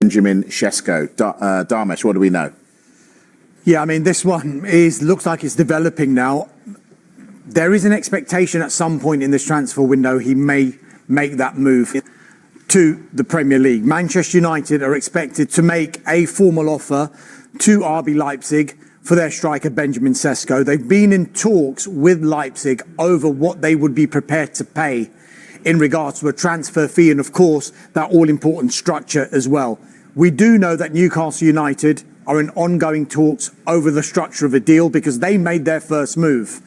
Benjamin Sesko. Dharmesh, what do we know? Yeah, I mean, this one looks like it's developing now. There is an expectation at some point in this transfer window he may make that move to the Premier League. Manchester United are expected to make a formal offer to RB Leipzig for their striker Benjamin Sesko. They've been in talks with Leipzig over what they would be prepared to pay in regards to a transfer fee and, of course, that all-important structure as well. We do know that Newcastle United are in ongoing talks over the structure of a deal because they made their first move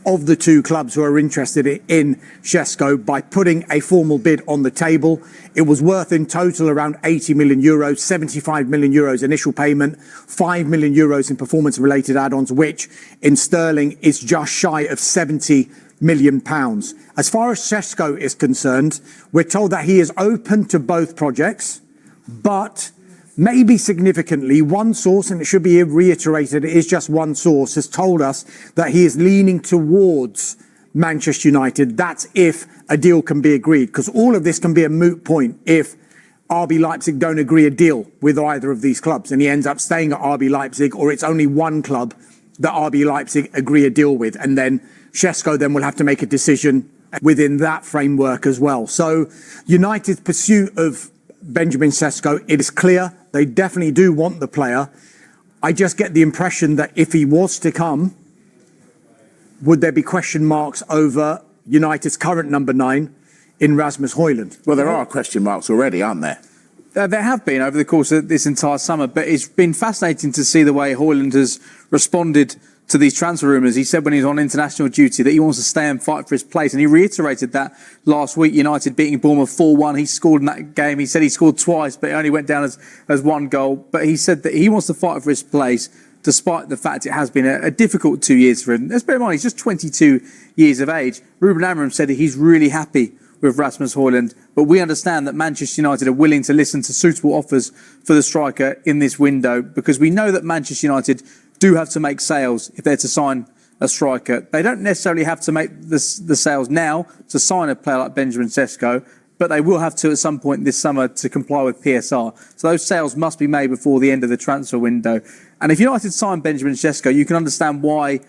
of the two clubs who are interested in Sesko by putting a formal bid on the table. It was worth in total around 80 million euros, 75 million euros initial payment, 5 million euros in performance-related add-ons, which in sterling is just shy of 70 million pounds. As far as Sesko is concerned, we're told that he is open to both projects, but maybe significantly, one source, and it should be reiterated, it is just one source, has told us that he is leaning towards Manchester United. That's if a deal can be agreed, because all of this can be a moot point if RB Leipzig don't agree a deal with either of these clubs and he ends up staying at RB Leipzig, or it's only one club that RB Leipzig agree a deal with, and then Sesko then will have to make a decision within that framework as well. So United's pursuit of Benjamin Sesko, it is clear they definitely do want the player. I just get the impression that if he was to come, would there be question marks over United's current number 9 in Rasmus Højlund? Well, there are question marks already, aren't there? There have been over the course of this entire summer, but it's been fascinating to see the way Højlund has responded to these transfer rumours. He said when he was on international duty that he wants to stay and fight for his place, and he reiterated that last week. United beating Bournemouth 4-1. He scored in that game. He said he scored twice, but it only went down as one goal. But he said that he wants to fight for his place, despite the fact it has been a difficult 2 years for him. Let's bear in mind, he's just 22 years of age. Ruben Amorim said that he's really happy with Rasmus Højlund, but we understand that Manchester United are willing to listen to suitable offers for the striker in this window, because we know that Manchester United do have to make sales if they're to sign a striker. They don't necessarily have to make the sales now to sign a player like Benjamin Sesko, but they will have to at some point this summer to comply with PSR. So those sales must be made before the end of the transfer window. And if United sign Benjamin Sesko, you can understand why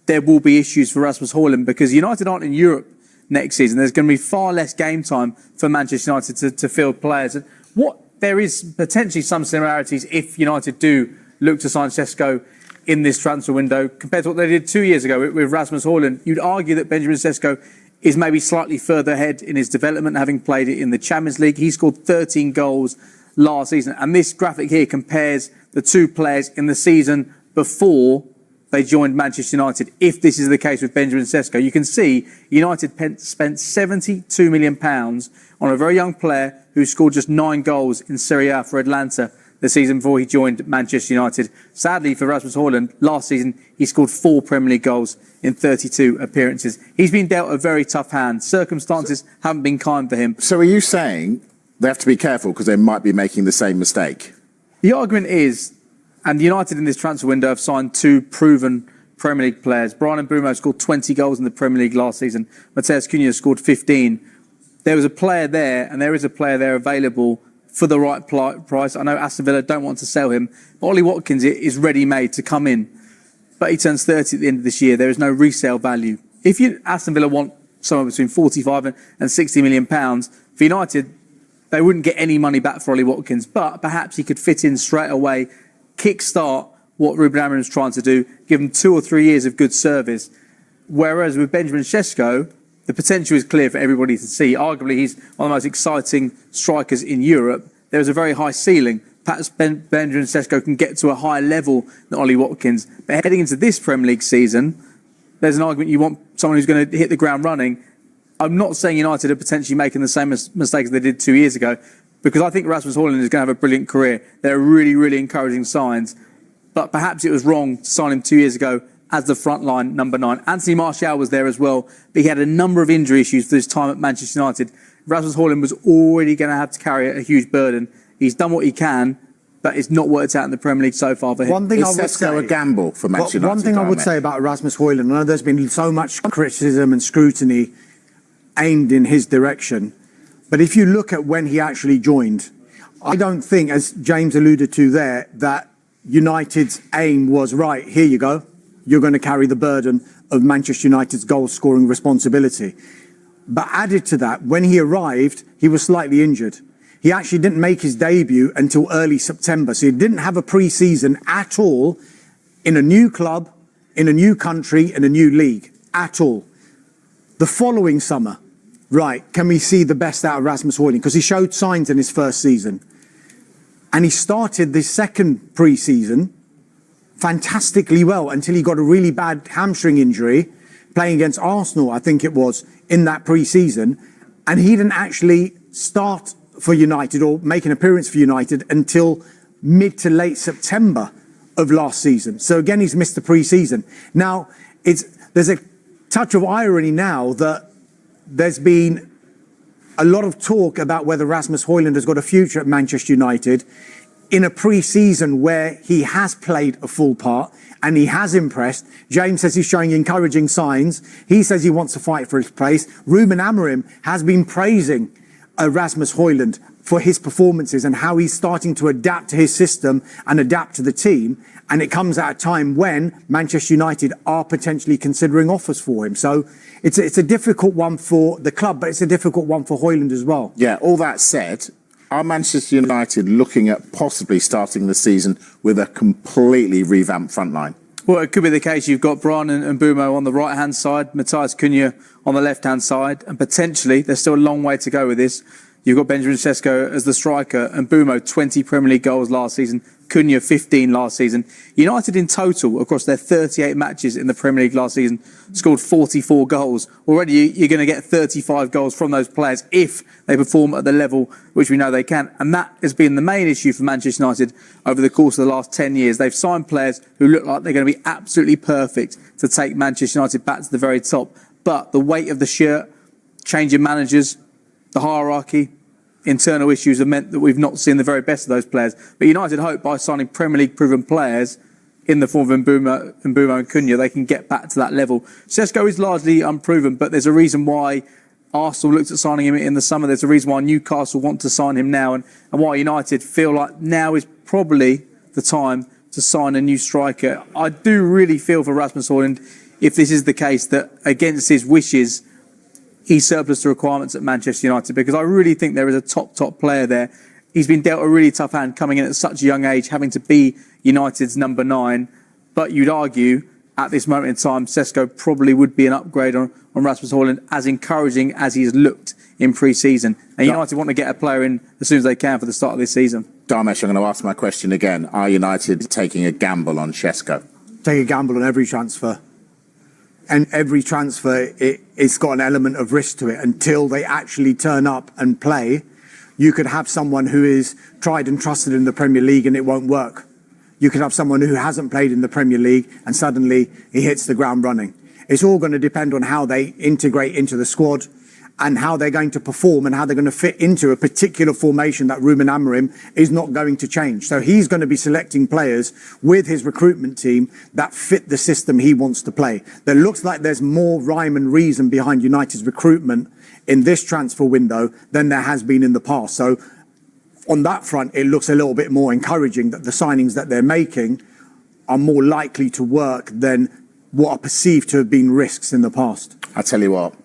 there will be issues for Rasmus Højlund, because United aren't in Europe next season. There's going to be far less game time for Manchester United to field players. And there is potentially some similarities if United do look to sign Sesko in this transfer window compared to what they did 2 years ago with Rasmus Højlund. You'd argue that Benjamin Sesko is maybe slightly further ahead in his development, having played it in the Champions League. He scored 13 goals last season. And this graphic here compares the two players in the season before they joined Manchester United. If this is the case with Benjamin Sesko, you can see United spent £72 million on a very young player who scored just 9 goals in Serie A for Atlanta the season before he joined Manchester United. Sadly for Rasmus Højlund, last season he scored 4 Premier League goals in 32 appearances. He's been dealt a very tough hand. Circumstances haven't been kind for him. So are you saying they have to be careful because they might be making the same mistake? The argument is, and United in this transfer window have signed 2 proven Premier League players. Bryan Mbeumo scored 20 goals in the Premier League last season. Matheus Cunha scored 15. There was a player there, and there is a player there available for the right price. I know Aston Villa don't want to sell him, but Ollie Watkins is ready-made to come in. But he turns 30 at the end of this year. There is no resale value. If Aston Villa want somewhere between 45 and 60 million pounds, for United, they wouldn't get any money back for Ollie Watkins, but perhaps he could fit in straight away, kick-start what Ruben Amorim is trying to do, give him 2 or 3 years of good service. Whereas with Benjamin Sesko, the potential is clear for everybody to see. Arguably, he's one of the most exciting strikers in Europe. There is a very high ceiling. Perhaps Benjamin Sesko can get to a higher level than Ollie Watkins. But heading into this Premier League season, there's an argument you want someone who's going to hit the ground running. I'm not saying United are potentially making the same mistakes they did 2 years ago, because I think Rasmus Højlund is going to have a brilliant career. There are really, really encouraging signs. But perhaps it was wrong to sign him 2 years ago as the frontline number 9. Anthony Martial was there as well, but he had a number of injury issues for his time at Manchester United. Rasmus Højlund was already going to have to carry a huge burden. He's done what he can, but it's not worked out in the Premier League so far for him. One thing Is Sesko a gamble for Manchester United? One thing I would say about Rasmus Højlund, I know there's been so much criticism and scrutiny aimed in his direction, but if you look at when he actually joined, I don't think, as James alluded to there, that United's aim was, right, here you go, you're going to carry the burden of Manchester United's goal-scoring responsibility. But added to that, when he arrived, he was slightly injured. He actually didn't make his debut until early September, so he didn't have a pre-season at all in a new club, in a new country, in a new league, at all. The following summer, right, can we see the best out of Rasmus Højlund? Because he showed signs in his first season. And he started this second pre-season fantastically well until he got a really bad hamstring injury playing against Arsenal, I think it was, in that pre-season. And he didn't actually start for United or make an appearance for United until mid to late September of last season. So again, he's missed the pre-season. Now, there's a touch of irony now that there's been a lot of talk about whether Rasmus Højlund has got a future at Manchester United in a pre-season where he has played a full part and he has impressed. James says he's showing encouraging signs. He says he wants to fight for his place. Ruben Amorim has been praising Rasmus Højlund for his performances and how he's starting to adapt to his system and adapt to the team. And it comes at a time when Manchester United are potentially considering offers for him. So it's a difficult one for the club, but it's a difficult one for Højlund as well. Yeah, all that said, are Manchester United looking at possibly starting the season with a completely revamped front line? Well, it could be the case. You've got Brian and Bumo on the right-hand side, Matthias Cunha on the left-hand side, and potentially, there's still a long way to go with this. You've got Benjamin Sesko as the striker, and Bumo, 20 Premier League goals last season, Cunha, 15 last season. United in total, across their 38 matches in the Premier League last season, scored 44 goals. Already, you're going to get 35 goals from those players if they perform at the level which we know they can. And that has been the main issue for Manchester United over the course of the last 10 years. They've signed players who look like they're going to be absolutely perfect to take Manchester United back to the very top. But the weight of the shirt, changing managers, the hierarchy, internal issues have meant that we've not seen the very best of those players. But United hope by signing Premier League proven players in the form of Mbeumo and Cunha, they can get back to that level. Sesko is largely unproven, but there's a reason why Arsenal looked at signing him in the summer. There's a reason why Newcastle want to sign him now, and why United feel like now is probably the time to sign a new striker. I do really feel for Rasmus Højlund, if this is the case, that against his wishes, he surplus the requirements at Manchester United, because I really think there is a top player there. He's been dealt a really tough hand coming in at such a young age, having to be United's number 9. But you'd argue at this moment in time, Sesko probably would be an upgrade on Rasmus Højlund, as encouraging as he's looked in pre-season. And United want to get a player in as soon as they can for the start of this season. Dharmesh, I'm going to ask my question again. Are United taking a gamble on Sesko? Take a gamble on every transfer. And every transfer, it's got an element of risk to it. Until they actually turn up and play, you could have someone who is tried and trusted in the Premier League and it won't work. You could have someone who hasn't played in the Premier League and suddenly he hits the ground running. It's all going to depend on how they integrate into the squad and how they're going to perform and how they're going to fit into a particular formation that Ruben Amorim is not going to change. So he's going to be selecting players with his recruitment team that fit the system he wants to play. There looks like there's more rhyme and reason behind United's recruitment in this transfer window than there has been in the past. So on that front, it looks a little bit more encouraging that the signings that they're making are more likely to work than what are perceived to have been risks in the past. I tell you what.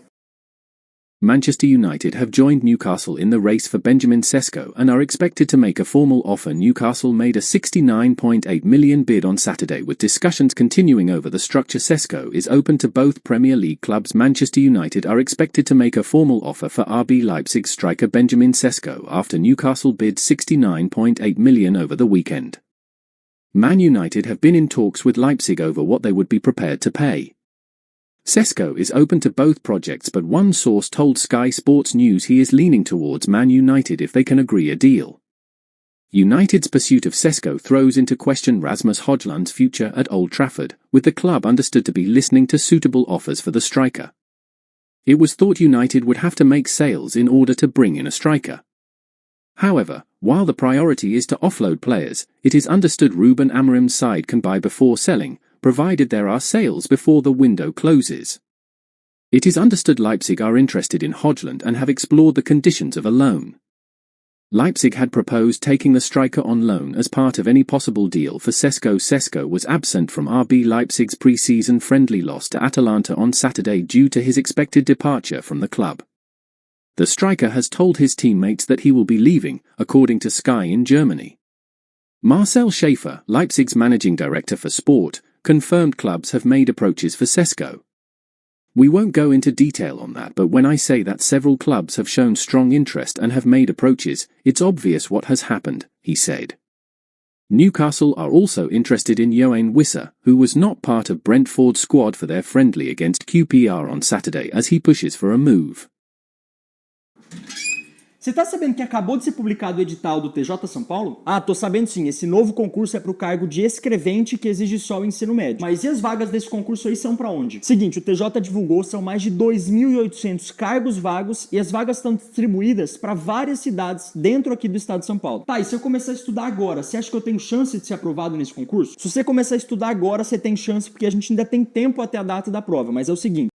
Manchester United have joined Newcastle in the race for Benjamin Sesko and are expected to make a formal offer. Newcastle made a £69.8 million bid on Saturday, with discussions continuing over the structure. Sesko is open to both Premier League clubs. Manchester United are expected to make a formal offer for RB Leipzig striker Benjamin Sesko after Newcastle bid £69.8 million over the weekend. Man United have been in talks with Leipzig over what they would be prepared to pay. Sesko is open to both projects, but one source told Sky Sports News he is leaning towards Man United if they can agree a deal. United's pursuit of Sesko throws into question Rasmus Højlund's future at Old Trafford, with the club understood to be listening to suitable offers for the striker. It was thought United would have to make sales in order to bring in a striker. However, while the priority is to offload players, it is understood Ruben Amorim's side can buy before selling, provided there are sales before the window closes. It is understood Leipzig are interested in Højlund and have explored the conditions of a loan. Leipzig had proposed taking the striker on loan as part of any possible deal for Sesko. Sesko was absent from RB Leipzig's pre-season friendly loss to Atalanta on Saturday due to his expected departure from the club. The striker has told his teammates that he will be leaving, according to Sky in Germany. Marcel Schäfer, Leipzig's managing director for sport, confirmed clubs have made approaches for Sesko. We won't go into detail on that, but when I say that several clubs have shown strong interest and have made approaches, it's obvious what has happened, he said. Newcastle are also interested in Yoane Wissa, who was not part of Brentford's squad for their friendly against QPR on Saturday, as he pushes for a move. Você tá sabendo que acabou de ser publicado o edital do TJ São Paulo? Ah, tô sabendo sim, esse novo concurso é pro cargo de escrevente que exige só o ensino médio. Mas e as vagas desse concurso aí são pra onde? Seguinte, o TJ divulgou, são mais de 2.800 cargos vagos e as vagas estão distribuídas para várias cidades dentro aqui do estado de São Paulo. Tá, e se eu começar a estudar agora, você acha que eu tenho chance de ser aprovado nesse concurso? Se você começar a estudar agora, você tem chance porque a gente ainda tem tempo até a data da prova, mas é o seguinte,